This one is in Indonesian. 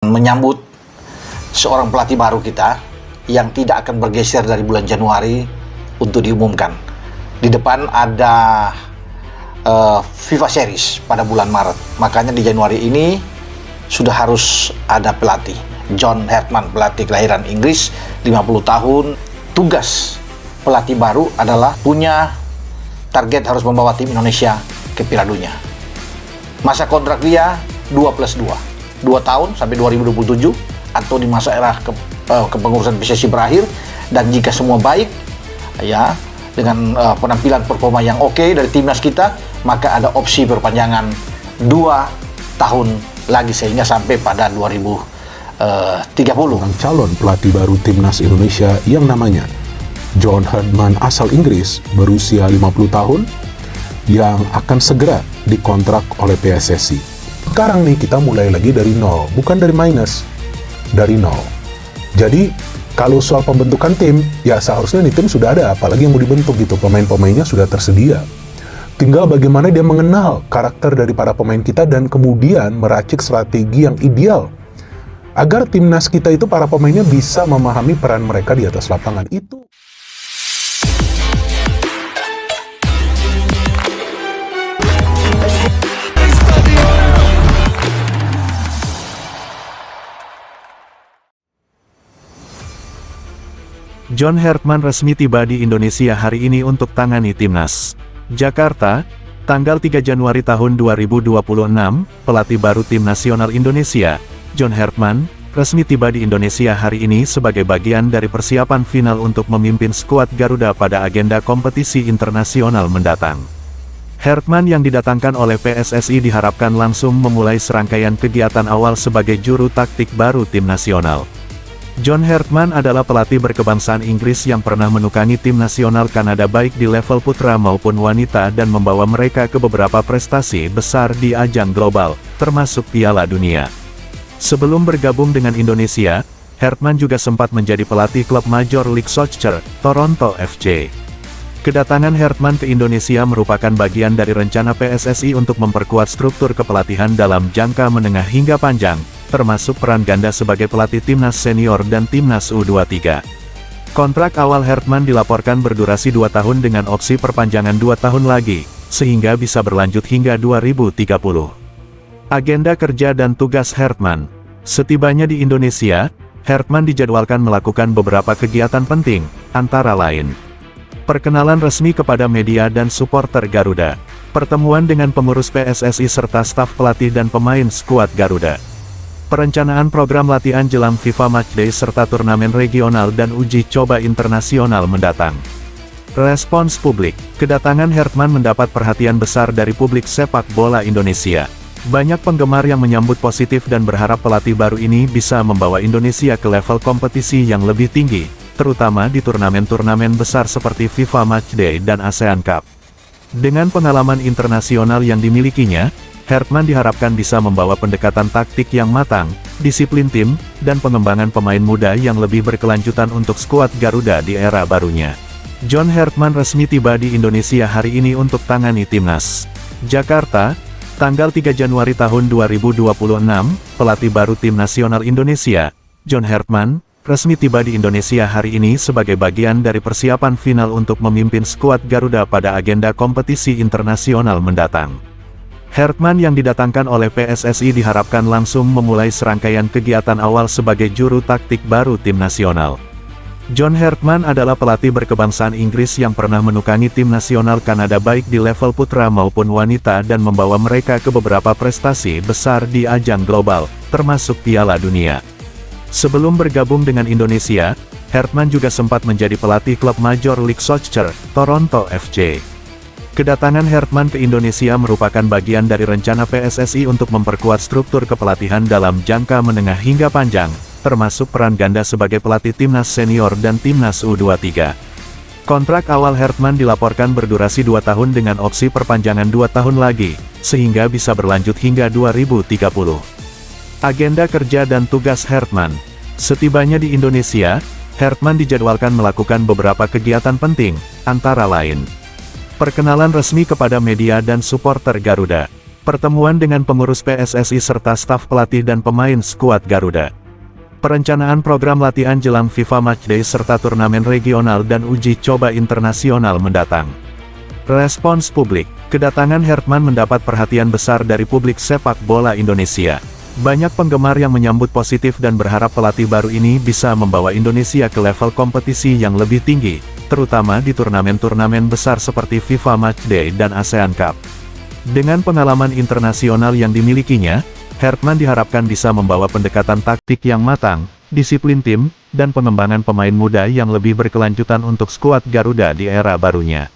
menyambut seorang pelatih baru kita yang tidak akan bergeser dari bulan Januari untuk diumumkan. Di depan ada FIFA Series pada bulan Maret. Makanya di Januari ini sudah harus ada pelatih. John Herdman, pelatih kelahiran Inggris, 50 tahun. Tugas pelatih baru adalah punya target harus membawa tim Indonesia ke Piala Dunia. Masa kontrak dia 2+2, 2 tahun sampai 2027, atau di masa era kepengurusan PSSI berakhir. Dan jika semua baik, ya, dengan penampilan performa yang oke dari timnas kita, maka ada opsi perpanjangan 2 tahun lagi sehingga sampai pada 2030. Calon pelatih baru timnas Indonesia yang namanya John Herdman asal Inggris berusia 50 tahun yang akan segera dikontrak oleh PSSI. Sekarang nih kita mulai lagi dari nol, bukan dari minus, dari nol. Jadi kalau soal pembentukan tim, ya seharusnya di tim sudah ada, apalagi yang mau dibentuk gitu, pemain-pemainnya sudah tersedia. Tinggal bagaimana dia mengenal karakter dari para pemain kita dan kemudian meracik strategi yang ideal agar timnas kita itu para pemainnya bisa memahami peran mereka di atas lapangan itu. John Herdman resmi tiba di Indonesia hari ini untuk tangani timnas. Jakarta, tanggal 3 Januari tahun 2026, pelatih baru tim nasional Indonesia, John Herdman, resmi tiba di Indonesia hari ini sebagai bagian dari persiapan final untuk memimpin skuad Garuda pada agenda kompetisi internasional mendatang. Herdman yang didatangkan oleh PSSI diharapkan langsung memulai serangkaian kegiatan awal sebagai juru taktik baru tim nasional. John Herdman adalah pelatih berkebangsaan Inggris yang pernah menukangi tim nasional Kanada baik di level putra maupun wanita dan membawa mereka ke beberapa prestasi besar di ajang global, termasuk Piala Dunia. Sebelum bergabung dengan Indonesia, Herdman juga sempat menjadi pelatih klub Major League Soccer, Toronto FC. Kedatangan Herdman ke Indonesia merupakan bagian dari rencana PSSI untuk memperkuat struktur kepelatihan dalam jangka menengah hingga panjang, termasuk peran ganda sebagai pelatih timnas senior dan timnas U23. Kontrak awal Herdman dilaporkan berdurasi 2 tahun dengan opsi perpanjangan 2 tahun lagi, sehingga bisa berlanjut hingga 2030. Agenda kerja dan tugas Herdman. Setibanya di Indonesia, Herdman dijadwalkan melakukan beberapa kegiatan penting, antara lain perkenalan resmi kepada media dan supporter Garuda, pertemuan dengan pengurus PSSI serta staf pelatih dan pemain skuad Garuda, perencanaan program latihan jelang FIFA Matchday serta turnamen regional dan uji coba internasional mendatang. Respons publik. Kedatangan Herdman mendapat perhatian besar dari publik sepak bola Indonesia. Banyak penggemar yang menyambut positif dan berharap pelatih baru ini bisa membawa Indonesia ke level kompetisi yang lebih tinggi, terutama di turnamen-turnamen besar seperti FIFA Matchday dan ASEAN Cup. Dengan pengalaman internasional yang dimilikinya, Herdman diharapkan bisa membawa pendekatan taktik yang matang, disiplin tim, dan pengembangan pemain muda yang lebih berkelanjutan untuk skuad Garuda di era barunya. John Herdman resmi tiba di Indonesia hari ini untuk tangani timnas. Jakarta, tanggal 3 Januari tahun 2026, pelatih baru tim nasional Indonesia, John Herdman, resmi tiba di Indonesia hari ini sebagai bagian dari persiapan final untuk memimpin skuad Garuda pada agenda kompetisi internasional mendatang. Herdman yang didatangkan oleh PSSI diharapkan langsung memulai serangkaian kegiatan awal sebagai juru taktik baru tim nasional. John Herdman adalah pelatih berkebangsaan Inggris yang pernah menukangi tim nasional Kanada baik di level putra maupun wanita dan membawa mereka ke beberapa prestasi besar di ajang global, termasuk Piala Dunia. Sebelum bergabung dengan Indonesia, Herdman juga sempat menjadi pelatih klub Major League Soccer, Toronto FC. Kedatangan Herdman ke Indonesia merupakan bagian dari rencana PSSI untuk memperkuat struktur kepelatihan dalam jangka menengah hingga panjang, termasuk peran ganda sebagai pelatih timnas senior dan timnas U23. Kontrak awal Herdman dilaporkan berdurasi 2 tahun dengan opsi perpanjangan 2 tahun lagi, sehingga bisa berlanjut hingga 2030. Agenda kerja dan tugas Herdman. Setibanya di Indonesia, Herdman dijadwalkan melakukan beberapa kegiatan penting, antara lain perkenalan resmi kepada media dan supporter Garuda, Pertemuan dengan pengurus PSSI serta staf pelatih dan pemain skuad Garuda. Perencanaan program latihan jelang FIFA Matchday serta turnamen regional dan uji coba internasional mendatang. Respons publik. Kedatangan Herdman mendapat perhatian besar dari publik sepak bola Indonesia. Banyak penggemar yang menyambut positif dan berharap pelatih baru ini bisa membawa Indonesia ke level kompetisi yang lebih tinggi, terutama di turnamen-turnamen besar seperti FIFA Matchday dan ASEAN Cup. Dengan pengalaman internasional yang dimilikinya, Herdman diharapkan bisa membawa pendekatan taktik yang matang, disiplin tim, dan pengembangan pemain muda yang lebih berkelanjutan untuk skuad Garuda di era barunya.